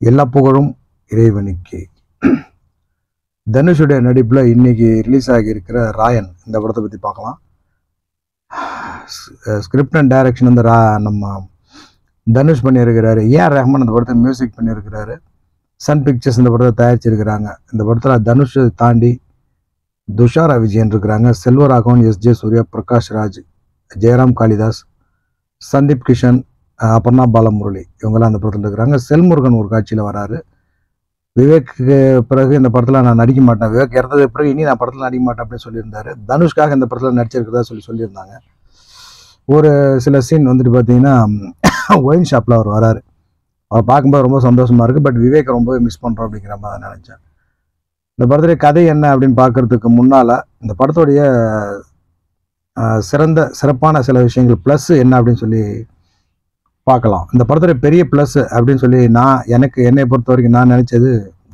எல்லா புகழும் இறைவனுக்கு. தனுஷுடைய நடிப்பில் இன்னைக்கு ரிலீஸ் ஆகியிருக்கிற ராயன் இந்த படத்தை பற்றி பார்க்கலாம். ஸ்கிரிப்ட் அண்ட் டைரக்ஷன் வந்து நம்ம தனுஷ் பண்ணியிருக்கிறாரு. ஏஆர் ரஹ்மான் இந்த படத்தை மியூசிக் பண்ணியிருக்கிறாரு. சன் பிக்சர்ஸ் இந்த படத்தை தயாரிச்சிருக்கிறாங்க. இந்த படத்தில் தனுஷ் தாண்டி துஷாரா விஜயன் இருக்கிறாங்க, செல்வராகவன், எஸ்ஜே சூர்யா, பிரகாஷ் ராஜ், ஜெயராம் காளிதாஸ், சந்தீப் கிஷன், அபர்ணா பாலமுரளி இவங்கெல்லாம் அந்த படத்தில் இருக்கிறாங்க. செல்முருகன் ஒரு காட்சியில் வராரு. விவேக்கு பிறகு இந்த படத்தில் நான் நடிக்க மாட்டேன், விவேக் இறந்தது பிறகு இனி நான் படத்தில் நடிக்க மாட்டேன் அப்படின்னு சொல்லியிருந்தாரு. தனுஷ்காக இந்த படத்தில் நடிச்சிருக்கிறதா சொல்லியிருந்தாங்க. ஒரு சில சீன் வந்துட்டு பார்த்தீங்கன்னா ஒயின் ஷாப்பில் அவர் வராரு. அவர் பார்க்கும்போது ரொம்ப சந்தோஷமாக இருக்குது. பட் விவேக் ரொம்பவே மிஸ் பண்ணுறோம் அப்படிங்கிற மாதிரி நினச்சேன். இந்த படத்துடைய கதை என்ன அப்படின்னு பார்க்கறதுக்கு முன்னால் இந்த படத்துடைய சிறப்பான சில விஷயங்கள் ப்ளஸ் என்ன அப்படின்னு சொல்லி பார்க்கலாம். இந்த படத்துடைய பெரிய ப்ளஸ் அப்படின்னு சொல்லி என்னை பொறுத்த வரைக்கும் நான் நினச்சது,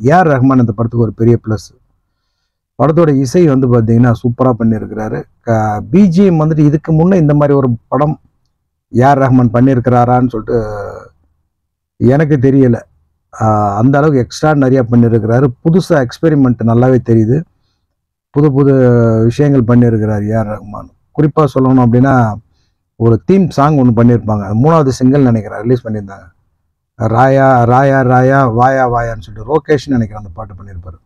ஏஆர் ரஹ்மான் இந்த படத்துக்கு ஒரு பெரிய ப்ளஸ். படத்தோட இசை வந்து பார்த்தீங்கன்னா சூப்பராக பண்ணியிருக்கிறாரு. பிஜிஎம் வந்துட்டு இதுக்கு முன்னே இந்த மாதிரி ஒரு படம் ஏஆர் ரஹ்மான் பண்ணியிருக்கிறாரான்னு சொல்லிட்டு எனக்கு தெரியலை. அந்த அளவுக்கு எக்ஸ்ட்ரா நிறையா பண்ணியிருக்கிறாரு. புதுசாக எக்ஸ்பெரிமெண்ட் நல்லாவே தெரியுது. புது புது விஷயங்கள் பண்ணியிருக்கிறார் ஏஆர் ரஹ்மான். குறிப்பாக சொல்லணும் அப்படின்னா ஒரு தீம் சாங் ஒன்று பண்ணியிருப்பாங்க. 3வது சிங்கிள் நினைக்கிறேன் ரிலீஸ் பண்ணியிருந்தாங்க. ராயா ராயா ராயா வாயா வாயான்னு சொல்லிட்டு ரோகேஷ்னு நினைக்கிறேன் அந்த பாட்டு பண்ணியிருப்பார்.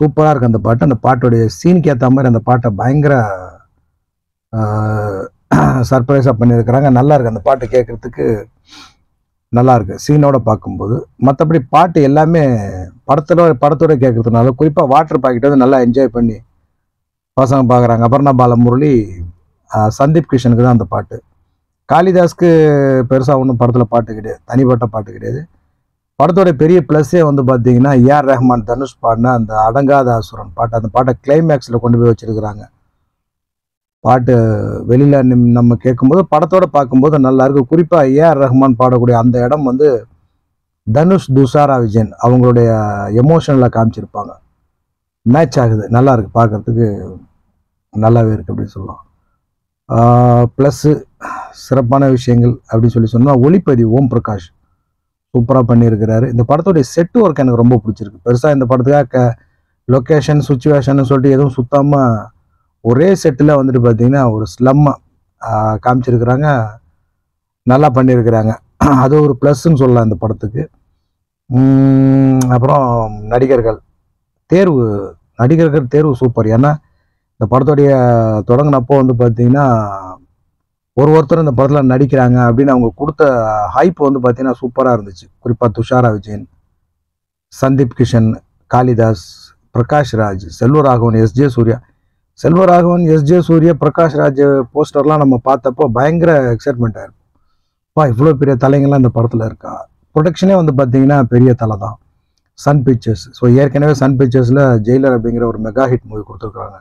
சூப்பராக இருக்குது அந்த பாட்டு. அந்த பாட்டுடைய சீனுக்கு ஏற்ற மாதிரி அந்த பாட்டை பயங்கர சர்ப்ரைஸாக பண்ணியிருக்கிறாங்க. நல்லா இருக்குது அந்த பாட்டு கேட்குறதுக்கு, நல்லா இருக்குது சீனோட பார்க்கும்போது. மற்றபடி பாட்டு எல்லாமே படத்தோட கேட்குறதுனால, குறிப்பாக வாட்டர் பாக்கெட் வந்து நல்லா என்ஜாய் பண்ணி பசங்க பார்க்குறாங்க. அபர்ணா பாலமுரளி, சந்தீப் கிஷனுக்கு தான் அந்த பாட்டு. காளிதாஸ்க்கு பெருசாக ஒன்றும் படத்தில் பாட்டு கிடையாது, தனிப்பட்ட பாட்டு கிடையாது. படத்தோட பெரிய ப்ளஸ்ஸே வந்து பார்த்தீங்கன்னா ஏஆர் ரஹ்மான் தனுஷ் பாடின அந்த அடங்காத அசுரன் பாட்டு. அந்த பாட்டை கிளைமேக்ஸில் கொண்டு போய் வச்சிருக்கிறாங்க. பாட்டு வெளியில் நம்ம கேட்கும்போது படத்தோடு பார்க்கும்போது நல்லா இருக்குது. குறிப்பாக ஏஆர் ரஹ்மான் பாடக்கூடிய அந்த இடம் வந்து தனுஷ், துஷாரா விஜயன் அவங்களுடைய எமோஷனில் காமிச்சிருப்பாங்க. மேட்ச் ஆகுது, நல்லா இருக்குது, பார்க்குறதுக்கு நல்லாவே இருக்குது அப்படின்னு சொல்லலாம். ப்ளஸ்ஸு சிறப்பான விஷயங்கள் அப்படின்னு சொல்லி சொன்னால் ஒளிப்பதிவு ஓம் பிரகாஷ் சூப்பராக பண்ணியிருக்கிறாரு. இந்த படத்துடைய செட் ஒர்க் எனக்கு ரொம்ப பிடிச்சிருக்கு. பெருசாக இந்த படத்துக்காக லொக்கேஷன் சுச்சுவேஷன் சொல்லிட்டு எதுவும் சுத்தாமல் ஒரே செட்டில் வந்துட்டு பார்த்தீங்கன்னா ஒரு ஸ்லம்மாக காமிச்சிருக்கிறாங்க. நல்லா பண்ணியிருக்கிறாங்க. அது ஒரு ப்ளஸ்ன்னு சொல்லலாம் இந்த படத்துக்கு. அப்புறம் நடிகர்கள் தேர்வு சூப்பர். ஏன்னா இந்த படத்துடைய தொடங்கினப்போ வந்து பார்த்தீங்கன்னா ஒருத்தர் இந்த படத்தில் நடிக்கிறாங்க அப்படின்னு அவங்க கொடுத்த ஹைப் வந்து பார்த்தீங்கன்னா சூப்பராக இருந்துச்சு. குறிப்பாக துஷாரா விஜயன், சந்தீப் கிஷன், காளிதாஸ், பிரகாஷ் ராஜ், செல்வராகவன், எஸ்ஜே சூர்யா, பிரகாஷ் ராஜ் போஸ்டர்லாம் நம்ம பார்த்தப்போ பயங்கர எக்ஸைட்மெண்ட் ஆயிருக்கும். இவ்வளோ பெரிய தலைங்கள்லாம் இந்த படத்தில் இருக்கா. ப்ரொடக்ஷனே வந்து பார்த்தீங்கன்னா பெரிய தலை தான், சன் பிக்சர்ஸ். ஸோ ஏற்கனவே சன் பிக்சர்ஸில் ஜெயிலர் அப்படிங்கிற ஒரு மெகா ஹிட் மூவி கொடுத்துருக்குறாங்க.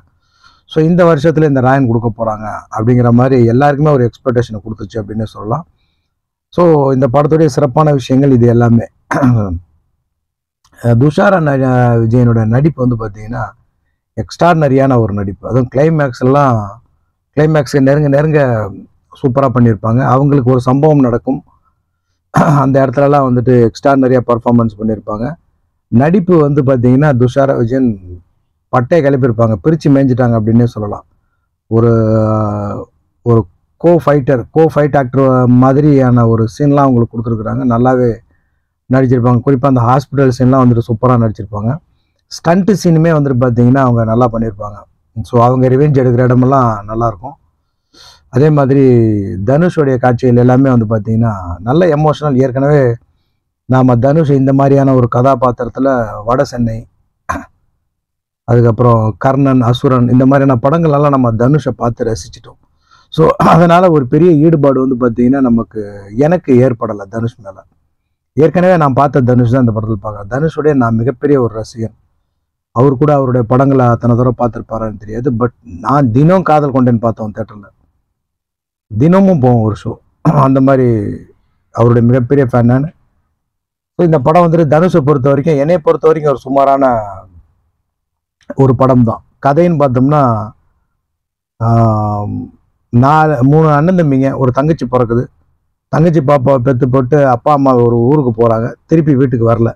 ஸோ இந்த வருஷத்தில் இந்த ராயன் கொடுக்க போகிறாங்க அப்படிங்கிற மாதிரி எல்லாருக்குமே ஒரு எக்ஸ்பெக்டேஷனை கொடுத்துச்சு அப்படின்னு சொல்லலாம். ஸோ இந்த படத்துடைய சிறப்பான விஷயங்கள் இது எல்லாமே. துஷாரா விஜயனோட நடிப்பு வந்து பார்த்தீங்கன்னா எக்ஸ்ட்ராடனரியான ஒரு நடிப்பு. அதுவும் கிளைமேக்ஸுக்கு நெருங்க சூப்பராக பண்ணியிருப்பாங்க. அவங்களுக்கு ஒரு சம்பவம் நடக்கும், அந்த இடத்துலலாம் வந்துட்டு எக்ஸ்ட்ராடனரியாக பர்ஃபார்மன்ஸ் பண்ணியிருப்பாங்க. நடிப்பு வந்து பார்த்தீங்கன்னா துஷாரா விஜயன் பட்டையை கிளப்பியிருப்பாங்க, பிரித்து மேய்ஞ்சிட்டாங்க அப்படின்னே சொல்லலாம். ஒரு கோ ஃபைட் ஆக்டர் மாதிரியான ஒரு சீன்லாம் அவங்களுக்கு கொடுத்துருக்குறாங்க. நல்லாவே நடிச்சிருப்பாங்க. குறிப்பாக அந்த ஹாஸ்பிட்டல் சீன்லாம் வந்துட்டு சூப்பராக நடிச்சிருப்பாங்க. ஸ்டண்ட்டு சீனுமே வந்துட்டு பார்த்தீங்கன்னா அவங்க நல்லா பண்ணியிருப்பாங்க. ஸோ அவங்க ரிவெஞ்ச் எடுக்கிற இடமெல்லாம் நல்லாயிருக்கும். அதே மாதிரி தனுஷோடைய காட்சிகள் எல்லாமே வந்து பார்த்தீங்கன்னா நல்ல எமோஷனல். ஏற்கனவே நாம் தனுஷ் இந்த மாதிரியான ஒரு கதாபாத்திரத்தில் வட சென்னை, அதுக்கப்புறம் கர்ணன், அசுரன் இந்த மாதிரியான படங்கள்லாம் நம்ம தனுஷை பார்த்து ரசிச்சிட்டோம். ஸோ அதனால் ஒரு பெரிய ஈடுபாடு வந்து பார்த்தீங்கன்னா எனக்கு ஏற்படலை தனுஷ் மேலே. ஏற்கனவே நான் பார்த்த தனுஷ் தான் இந்த படத்தில் பார்க்குறேன். தனுஷுடைய நான் மிகப்பெரிய ஒரு ரசிகன். அவர் கூட அவருடைய படங்களை அத்தனை தூரம் பார்த்துருப்பாரான்னு தெரியாது. பட் நான் தினம் காதல் கொண்டேன்னு பார்த்தோம் தேட்டரில். தினமும் போவோம் ஒரு ஷோ. அந்த மாதிரி அவருடைய மிகப்பெரிய ஃபேன் நான். ஸோ இந்த படம் வந்துட்டு தனுஷை பொறுத்த வரைக்கும், என்னை பொறுத்த வரைக்கும் ஒரு சுமாரான ஒரு படம் தான். கதைன்னு பார்த்தோம்னா 3 அண்ணன் தம்பிங்க, ஒரு தங்கச்சி பிறக்குது. தங்கச்சி பாப்பாவை பெற்று போட்டு அப்பா அம்மா ஒரு ஊருக்கு போகிறாங்க, திருப்பி வீட்டுக்கு வரல.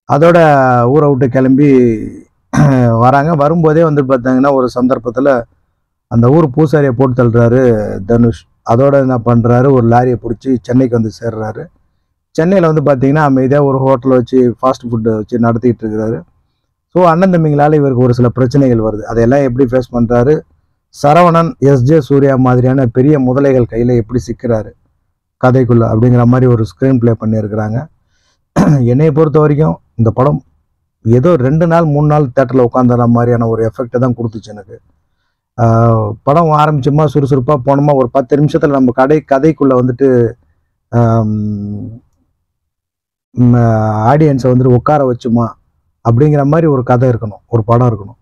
அதோட ஊரை விட்டு கிளம்பி வராங்க. வரும்போதே வந்து பார்த்தாங்கன்னா ஒரு சந்தர்ப்பத்தில் அந்த ஊர் பூசாரியை போட்டு தள்ளுறாரு தனுஷ். அதோட என்ன பண்ணுறாரு, ஒரு லாரியை பிடிச்சி சென்னைக்கு வந்து சேர்றாரு. சென்னையில் வந்து பார்த்தீங்கன்னா அமைதியாக ஒரு ஹோட்டலை வச்சு ஃபாஸ்ட் ஃபுட்டை வச்சு நடத்திட்டு இருக்கிறாரு. ஸோ அண்ணன் தம்பிங்களால் இவருக்கு ஒரு சில பிரச்சனைகள் வருது. அதையெல்லாம் எப்படி ஃபேஸ் பண்ணுறாரு, சரவணன், எஸ்ஜே சூர்யா மாதிரியான பெரிய முதலைகள் கையில் எப்படி சிக்கிறாரு கதைக்குள்ள அப்படிங்கிற மாதிரி ஒரு ஸ்க்ரீன் பிளே பண்ணியிருக்கிறாங்க. என்னையை பொறுத்த வரைக்கும் இந்த படம் ஏதோ 2 நாள் 3 நாள் தேட்டரில் உட்காந்துற மாதிரியான ஒரு எஃபெக்டை தான் கொடுத்துச்சு எனக்கு. படம் ஆரம்பிச்சோமா சுறுசுறுப்பாக போனோமா ஒரு 10 நிமிஷத்தில் நம்ம கதைக்குள்ளே வந்துட்டு ஆடியன்ஸை வந்துட்டு உட்கார வச்சுமா அப்படிங்கிற மாதிரி ஒரு கதை இருக்கணும், ஒரு படம் இருக்கணும்.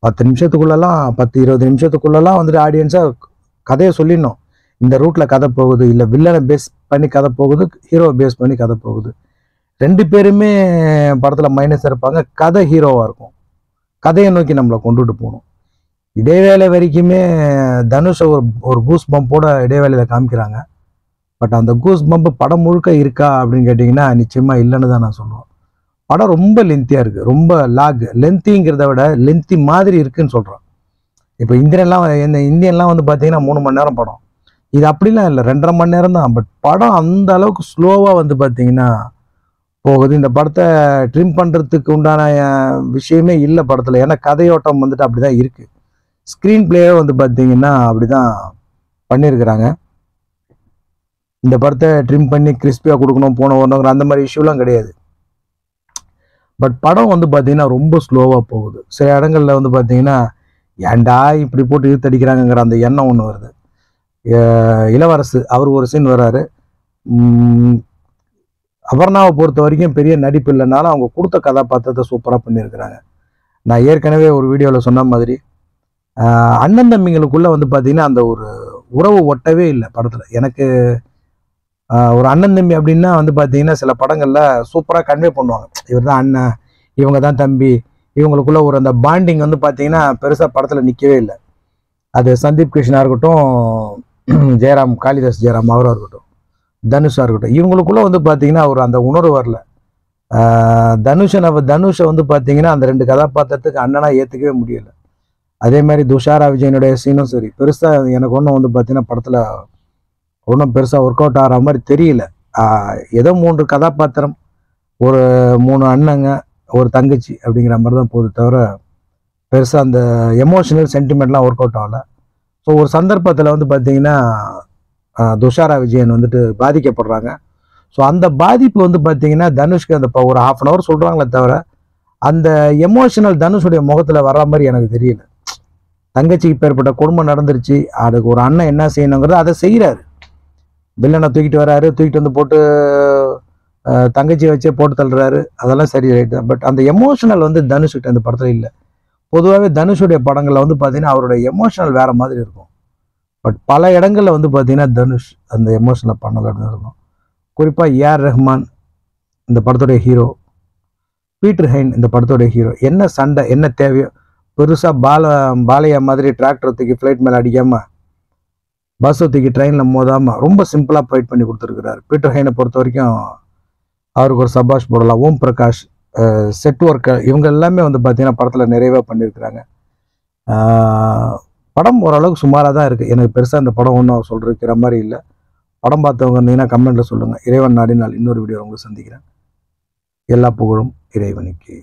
10 நிமிஷத்துக்குள்ளெல்லாம் 10-20 நிமிஷத்துக்குள்ளெல்லாம் வந்துட்டு ஆடியன்ஸாக கதையை சொல்லிடணும். இந்த ரூட்டில் கதை போகுது, இல்லை வில்லனை பேஸ் பண்ணி கதை போகுது, ஹீரோவை பேஸ் பண்ணி கதை போகுது. 2 பேருமே படத்தில் மைனஸ் இருப்பாங்க. கதை ஹீரோவாக இருக்கும். கதையை நோக்கி நம்மளை கொண்டுட்டு போகணும். இடைவேளை வரைக்குமே தனுஷை ஒரு கூஸ் பம்போட இடைவேளையில் காமிக்கிறாங்க. பட் அந்த கூஸ் பம்பு படம் முழுக்க இருக்கா அப்படின்னு கேட்டிங்கன்னா நிச்சயமாக இல்லைன்னு தான் நான் சொல்லுவேன். படம் ரொம்ப லென்த்தியாக இருக்குது, ரொம்ப லென்த்திங்கிறத விட லென்த்தி மாதிரி இருக்குன்னு சொல்கிறேன். இப்போ இந்தியன்லாம் வந்து பார்த்தீங்கன்னா 3 மணி நேரம் படம். இது அப்படிலாம் இல்லை, 2.5 மணி நேரம் தான். பட் படம் அந்த அளவுக்கு ஸ்லோவாக வந்து பார்த்தீங்கன்னா போகுது. இந்த படத்தை ட்ரிம் பண்ணுறதுக்கு உண்டான விஷயமே இல்லை படத்தில். ஏன்னா கதையோட்டம் வந்துட்டு அப்படி தான் இருக்குது. ஸ்க்ரீன் பிளேயே வந்து பார்த்தீங்கன்னா அப்படி தான் பண்ணியிருக்கிறாங்க. இந்த படத்தை ட்ரிம் பண்ணி கிறிஸ்பியாக கொடுக்கணும் வரணுங்கிற அந்த மாதிரி இஷ்யூலாம் கிடையாது. பட் படம் வந்து பார்த்தீங்கன்னா ரொம்ப ஸ்லோவாக போகுது. சில இடங்களில் வந்து பார்த்தீங்கன்னா ஏன்டா இப்படி போட்டு இழுத்தடிக்கிறாங்கிற அந்த எண்ணம் ஒன்று வருது. இளவரசு அவர் ஒரு சீன் வர்றாரு. அபர்ணாவை பொறுத்த வரைக்கும் பெரிய நடிப்பு இல்லைனாலும் அவங்க கொடுத்த கதாபாத்திரத்தை சூப்பராக பண்ணியிருக்கிறாங்க. நான் ஏற்கனவே ஒரு வீடியோவில் சொன்ன மாதிரி அண்ணன் தம்பிங்களுக்குள்ளே வந்து பார்த்தீங்கன்னா அந்த ஒரு உறவு ஒட்டவே இல்லை படத்தில். எனக்கு ஒரு அண்ணன் தம்பி அப்படின்னா வந்து பார்த்தீங்கன்னா சில படங்களில் சூப்பராக கன்வே பண்ணுவாங்க. இவர் தான் அண்ணன், இவங்க தான் தம்பி, இவங்களுக்குள்ள ஒரு அந்த பாண்டிங் வந்து பார்த்தீங்கன்னா பெருசாக படத்தில் நிற்கவே இல்லை. அது சந்தீப் கிருஷ்ணா இருக்கட்டும், ஜெயராம், காளிதாஸ் ஜெயராம் அவராக இருக்கட்டும், தனுஷாக இருக்கட்டும், இவங்களுக்குள்ள வந்து பார்த்தீங்கன்னா ஒரு அந்த உணர்வு வரல. தனுஷை வந்து பார்த்தீங்கன்னா அந்த 2 கதாபாத்திரத்துக்கு அண்ணனாக ஏற்றுக்கவே முடியலை. அதே மாதிரி துஷாரா விஜயனுடைய சீனும் சரி, பெருசாக எனக்கு ஒன்றும் வந்து பார்த்தீங்கன்னா படத்தில் ஒன்றும் பெருசாக ஒர்க் அவுட் ஆகிற மாதிரி தெரியல. ஏதோ 3 கதாபாத்திரம், ஒரு 3 அண்ணங்க, ஒரு தங்கச்சி அப்படிங்கிற மாதிரி தான் போகுது தவிர பெருசாக அந்த எமோஷனல் சென்டிமெண்ட்லாம் ஒர்க் அவுட் ஆகலை. ஸோ ஒரு சந்தர்ப்பத்தில் வந்து பார்த்தீங்கன்னா துஷாரா விஜயன் வந்துட்டு பாதிக்கப்படுறாங்க. ஸோ அந்த பாதிப்பு வந்து பார்த்தீங்கன்னா தனுஷ்க்கு அந்த ஒரு 1/2 hour சொல்கிறாங்களே தவிர அந்த எமோஷனல் தனுஷுடைய முகத்தில் வர்ற மாதிரி எனக்கு தெரியல. தங்கச்சிக்கு பேர்பட்ட குடும்பம் நடந்துருச்சு, அதுக்கு ஒரு அண்ணன் என்ன செய்யணுங்கிறது அதை செய்கிறாரு. வில்லனை தூக்கிட்டு வர்றாரு, தூக்கிட்டு வந்து போட்டு தங்கச்சியை வச்சே போட்டு தள்ளுறாரு, அதெல்லாம் சரி ரைட்டு தான். பட் அந்த எமோஷனல் வந்து தனுஷ்கிட்ட அந்த படத்தில் இல்லை. பொதுவாகவே தனுஷுடைய படங்களில் வந்து பார்த்தீங்கன்னா அவருடைய எமோஷனல் வேறு மாதிரி இருக்கும். பட் பல இடங்களில் வந்து பார்த்தீங்கன்னா தனுஷ் அந்த எமோஷனலை பண்ணலன்னு இருக்கும். குறிப்பாக ஏஆர் ரஹ்மான் இந்த படத்துடைய ஹீரோ, பீட்டர் ஹைன் இந்த படத்துடைய ஹீரோ, என்ன சண்டை என்ன தேவையோ பெருசாக பாலையா மாதிரி டிராக்டர் தூக்கி ஃப்ளைட் மேலே அடிக்காமல், பஸ்ஸை தூக்கி ட்ரெயினில் மோதாமல் ரொம்ப சிம்பிளாக ஃபைட் பண்ணி கொடுத்துருக்கிறார். பீட்டர் ஹைனை பொறுத்த வரைக்கும் அவருக்கு ஒரு சபாஷ் போடலாம். ஓம் பிரகாஷ், செட் ஒர்க்கர், இவங்க எல்லாமே வந்து பார்த்தீங்கன்னா படத்தில் நிறைவாக பண்ணியிருக்கிறாங்க. படம் ஓரளவுக்கு சுமாராக தான் இருக்குது. எனக்கு பெருசாக இந்த படம் ஒன்றும் சொல்லிருக்கிற மாதிரி இல்லை. படம் பார்த்தவங்க இருந்தீங்கன்னா கமெண்ட்டில் சொல்லுங்கள். இறைவன் நாடினால் இன்னொரு வீடியோ உங்களுக்கு சந்திக்கிறேன். எல்லா புகழும் இறைவனுக்கு.